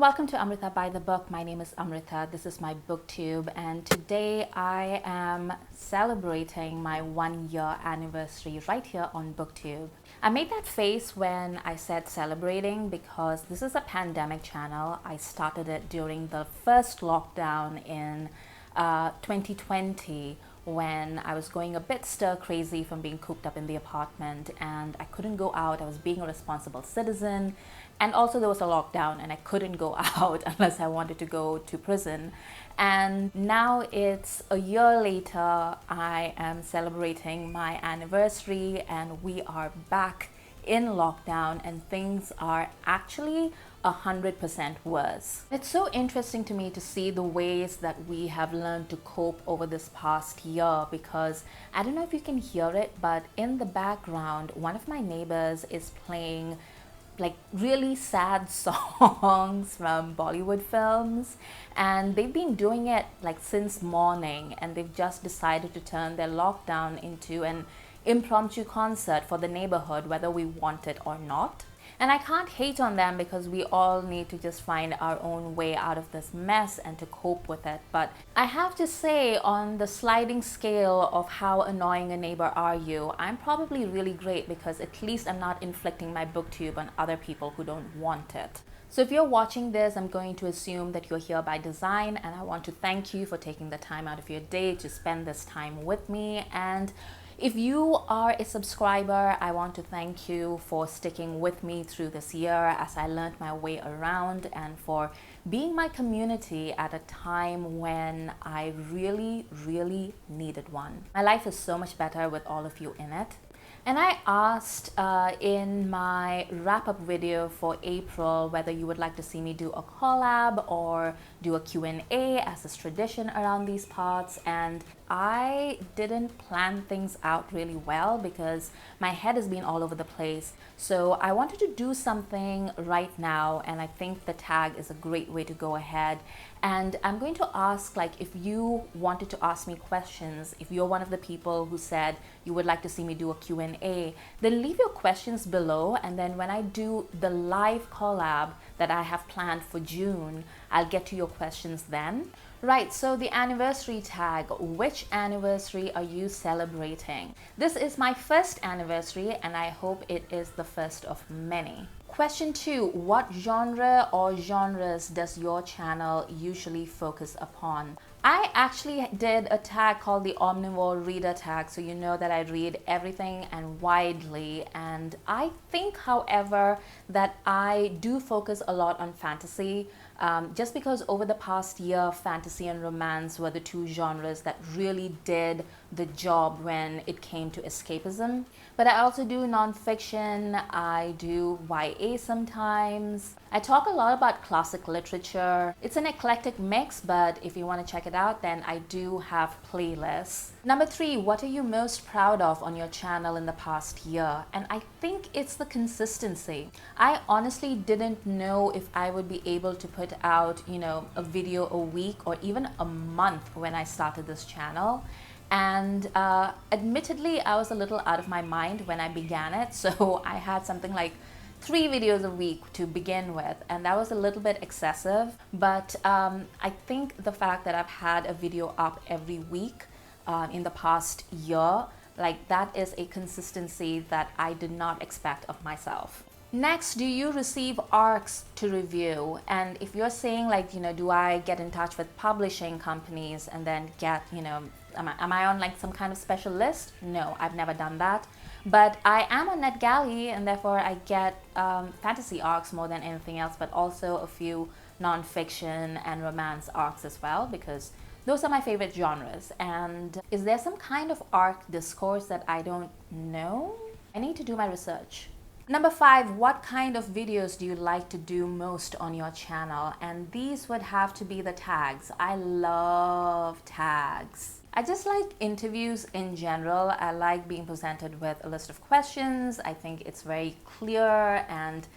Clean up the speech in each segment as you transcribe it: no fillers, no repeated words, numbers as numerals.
welcome to Amrita by the Book. My name is Amrita. This is my Booktube, and today I am celebrating my 1 year anniversary right here on Booktube. I made that face when I said celebrating because this is a pandemic channel. I started it during the first lockdown in 2020 when I was going a bit stir crazy from being cooped up in the apartment and I couldn't go out. I was being a responsible citizen, and also there was a lockdown and I couldn't go out unless I wanted to go to prison. And now it's a year later. I am celebrating my anniversary and we are back in lockdown and things are actually 100% worse. It's so interesting to me to see the ways that we have learned to cope over this past year, because I don't know if you can hear it, but in the background, one of my neighbors is playing like really sad songs from Bollywood films, and they've been doing it like since morning, and they've just decided to turn their lockdown into an impromptu concert for the neighborhood, whether we want it or not. And I can't hate on them because we all need to just find our own way out of this mess and to cope with it. But I have to say, on the sliding scale of how annoying a neighbor are you, I'm probably really great because at least I'm not inflicting my booktube on other people who don't want it. So if you're watching this, I'm going to assume that you're here by design, and I want to thank you for taking the time out of your day to spend this time with me. And if you are a subscriber, I want to thank you for sticking with me through this year as I learned my way around, and for being my community at a time when I really needed one. My life is so much better with all of you in it. And I asked in my wrap-up video for April whether you would like to see me do a collab or do a Q&A as is tradition around these parts, and I didn't plan things out really well because my head has been all over the place. So I wanted to do something right now, and I think the tag is a great way to go ahead. And I'm going to ask, like, if you wanted to ask me questions, if you're one of the people who said you would like to see me do a Q&A, then leave your questions below, and then when I do the live collab that I have planned for June, I'll get to your questions then. Right, so the anniversary tag. Which anniversary are you celebrating? This is my first anniversary, and I hope it is the first of many. Question 2, what genre or genres does your channel usually focus upon? I actually did a tag called the Omnivore Reader tag, so you know that I read everything and widely. And I think, however, that I do focus a lot on fantasy, just because over the past year, fantasy and romance were the two genres that really did the job when it came to escapism. But I also do nonfiction, I do YA sometimes. I talk a lot about classic literature. It's an eclectic mix, but if you want to check it out, then I do have playlists. Number 3, what are you most proud of on your channel in the past year? And I think it's the consistency. I honestly didn't know if I would be able to put out, a video a week or even a month when I started this channel. And admittedly, I was a little out of my mind when I began it. So I had something like 3 videos a week to begin with, and that was a little bit excessive. But I think the fact that I've had a video up every week in the past year, like, that is a consistency that I did not expect of myself. Next, do you receive ARCs to review? And if you're saying, like, do I get in touch with publishing companies and then get, am I on like some kind of special list? No, I've never done that. But I am on NetGalley, and therefore I get fantasy ARCs more than anything else, but also a few nonfiction and romance ARCs as well, because those are my favorite genres. And is there some kind of ARC discourse that I don't know? I need to do my research. Number 5, what kind of videos do you like to do most on your channel? And these would have to be the tags. I love tags. I just like interviews in general. I like being presented with a list of questions. I think it's very clear and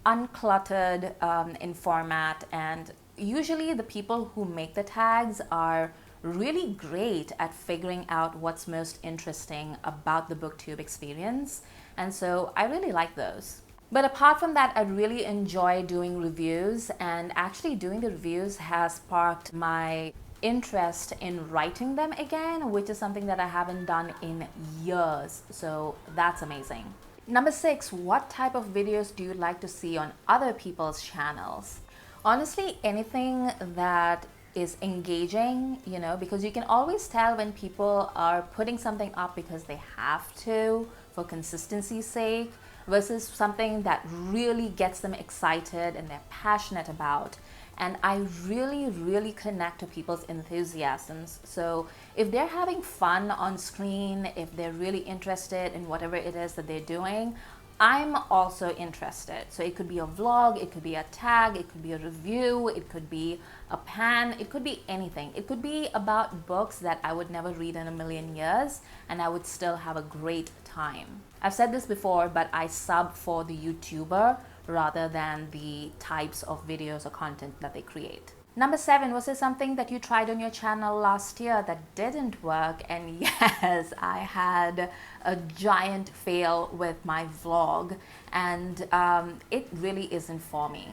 uncluttered in format, and usually the people who make the tags are really great at figuring out what's most interesting about the Booktube experience, and so I really like those. But apart from that, I really enjoy doing reviews, and actually doing the reviews has sparked my interest in writing them again, which is something that I haven't done in years. So that's amazing. Number 6, what type of videos do you like to see on other people's channels? Honestly, anything that is engaging, because you can always tell when people are putting something up because they have to, for consistency's sake, versus something that really gets them excited and they're passionate about. And I really, really connect to people's enthusiasms. So if they're having fun on screen, if they're really interested in whatever it is that they're doing, I'm also interested. So it could be a vlog, it could be a tag, it could be a review, it could be a pan, it could be anything. It could be about books that I would never read in a million years, and I would still have a great time. I've said this before, but I sub for the YouTuber rather than the types of videos or content that they create. Number 7, was there something that you tried on your channel last year that didn't work? And yes, I had a giant fail with my vlog, and it really isn't for me.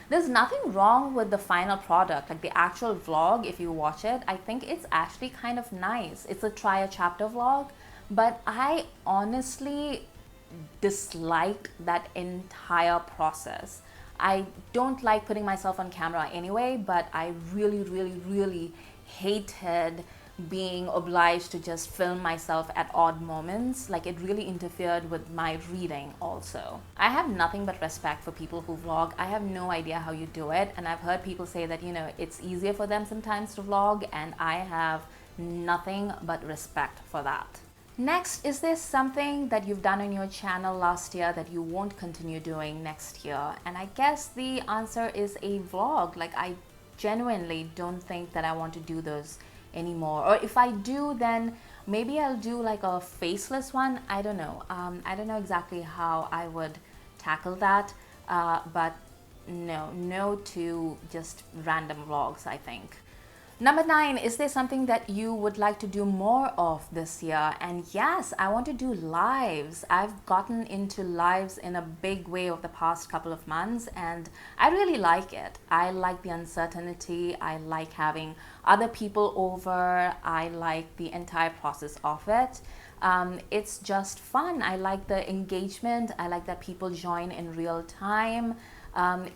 There's nothing wrong with the final product, like the actual vlog. If you watch it, I think it's actually kind of nice. It's a try a chapter vlog, but I honestly disliked that entire process. I don't like putting myself on camera anyway, but I really, really, really hated being obliged to just film myself at odd moments. Like, it really interfered with my reading also. I have nothing but respect for people who vlog. I have no idea how you do it, and I've heard people say that, it's easier for them sometimes to vlog, and I have nothing but respect for that. Next, is there something that you've done on your channel last year that you won't continue doing next year? And I guess the answer is a vlog. Like, I genuinely don't think that I want to do those anymore. Or if I do, then maybe I'll do like a faceless one. I don't know. I don't know exactly how I would tackle that. But no to just random vlogs, I think. Number 9, is there something that you would like to do more of this year? And yes, I want to do lives. I've gotten into lives in a big way over the past couple of months, and I really like it. I like the uncertainty. I like having other people over. I like the entire process of it. It's just fun. I like the engagement. I like that people join in real time.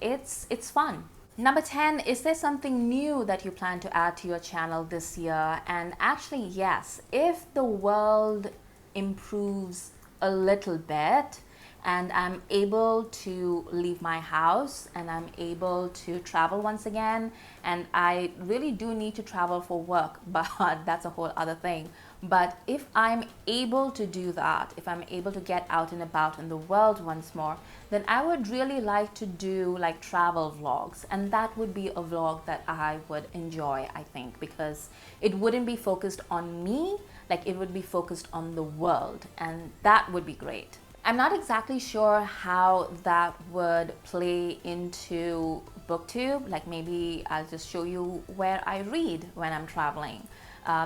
It's fun. Number 10, is there something new that you plan to add to your channel this year? And actually, yes, if the world improves a little bit and I'm able to leave my house and I'm able to travel once again, and I really do need to travel for work, but that's a whole other thing. But if I'm able to do that, if I'm able to get out and about in the world once more, then I would really like to do like travel vlogs, and that would be a vlog that I would enjoy, I think, because it wouldn't be focused on me, like it would be focused on the world, and that would be great. I'm not exactly sure how that would play into Booktube. Like, maybe I'll just show you where I read when I'm traveling,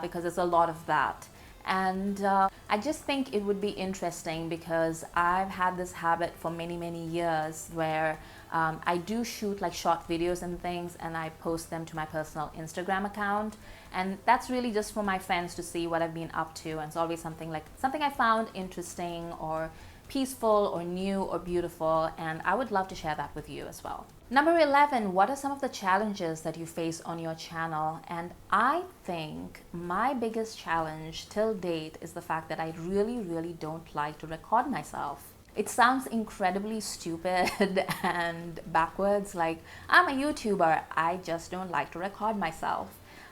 because there's a lot of that. And I just think it would be interesting because I've had this habit for many, many years where I do shoot like short videos and things, and I post them to my personal Instagram account. And that's really just for my friends to see what I've been up to. And it's always something I found interesting or peaceful or new or beautiful, and I would love to share that with you as well. Number 11, what are some of the challenges that you face on your channel? And I think my biggest challenge till date is the fact that I really, really don't like to record myself. It sounds incredibly stupid and backwards, like I'm a YouTuber, I just don't like to record myself.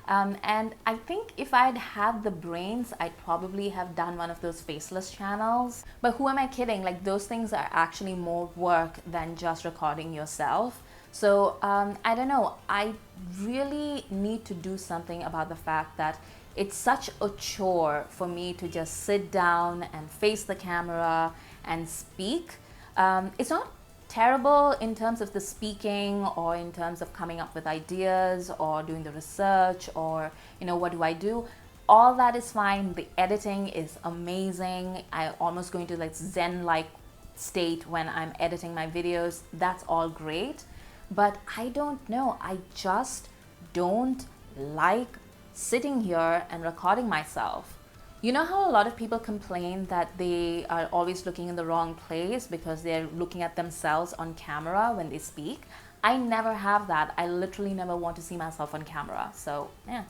And I think if I'd had the brains, I'd probably have done one of those faceless channels. But who am I kidding? Like, those things are actually more work than just recording yourself. So I don't know. I really need to do something about the fact that it's such a chore for me to just sit down and face the camera and speak. It's not terrible in terms of the speaking or in terms of coming up with ideas or doing the research or, what do I do? All that is fine. The editing is amazing. I'm almost going to like Zen-like state when I'm editing my videos, that's all great. But I don't know, I just don't like sitting here and recording myself. You know how a lot of people complain that they are always looking in the wrong place because they're looking at themselves on camera when they speak? I never have that. I literally never want to see myself on camera. So, yeah.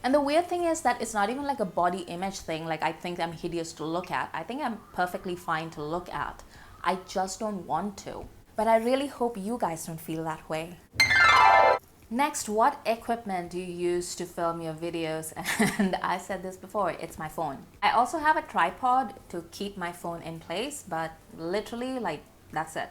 And the weird thing is that it's not even like a body image thing, like I think I'm hideous to look at. I think I'm perfectly fine to look at. I just don't want to. But I really hope you guys don't feel that way. Next, what equipment do you use to film your videos? And I said this before, it's my phone. I also have a tripod to keep my phone in place, but literally, like, that's it.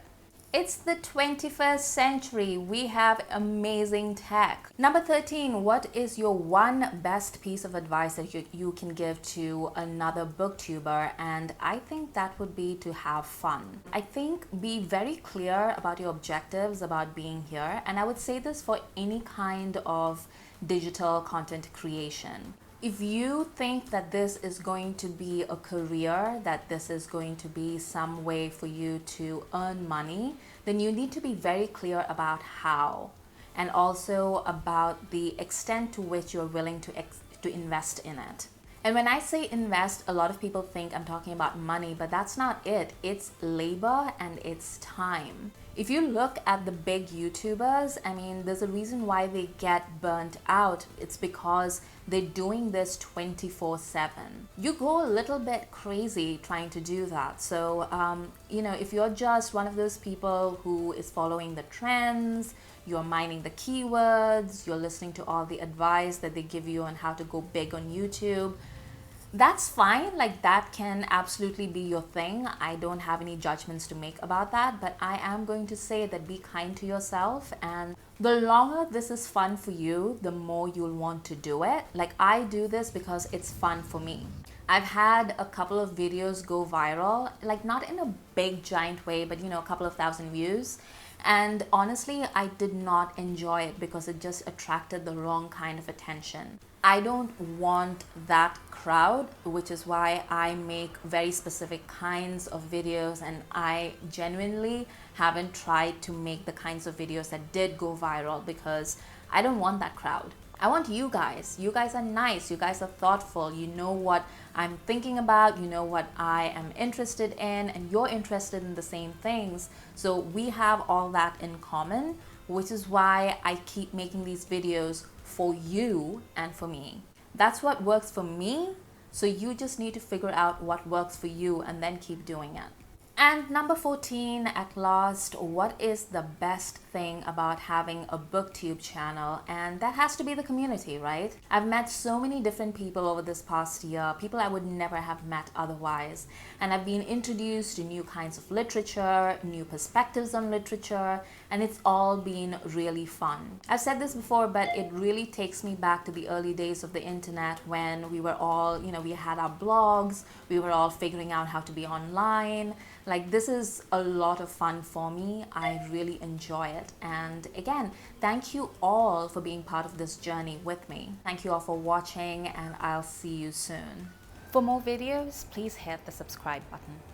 It's the 21st century. We have amazing tech. Number 13, what is your one best piece of advice that you can give to another booktuber? And I think that would be to have fun. I think be very clear about your objectives about being here. And I would say this for any kind of digital content creation. If you think that this is going to be a career, that this is going to be some way for you to earn money, then you need to be very clear about how, and also about the extent to which you're willing to invest in it. And when I say invest, a lot of people think I'm talking about money, but that's not it. It's labor and it's time. If you look at the big YouTubers, I mean, there's a reason why they get burnt out. It's because they're doing this 24/7. You go a little bit crazy trying to do that. So, if you're just one of those people who is following the trends, you're mining the keywords, you're listening to all the advice that they give you on how to go big on YouTube, that's fine. Like, that can absolutely be your thing. I don't have any judgments to make about that, but I am going to say that be kind to yourself, and the longer this is fun for you, the more you'll want to do it. Like, I do this because it's fun for me. I've had a couple of videos go viral, like not in a big giant way, but a couple of thousand views. And honestly, I did not enjoy it because it just attracted the wrong kind of attention. I don't want that crowd, which is why I make very specific kinds of videos, and I genuinely haven't tried to make the kinds of videos that did go viral because I don't want that crowd. I want you guys. You guys are nice. You guys are thoughtful. You know what I'm thinking about. You know what I am interested in, and you're interested in the same things. So we have all that in common, which is why I keep making these videos for you and for me. That's what works for me. So you just need to figure out what works for you and then keep doing it. And number 14, at last, what is the best thing about having a Booktube channel? And that has to be the community, right? I've met so many different people over this past year, people I would never have met otherwise. And I've been introduced to new kinds of literature, new perspectives on literature, and it's all been really fun. I've said this before, but it really takes me back to the early days of the internet when we were all, we had our blogs, we were all figuring out how to be online. Like, this is a lot of fun for me. I really enjoy it. And again, thank you all for being part of this journey with me. Thank you all for watching, and I'll see you soon. For more videos, please hit the subscribe button.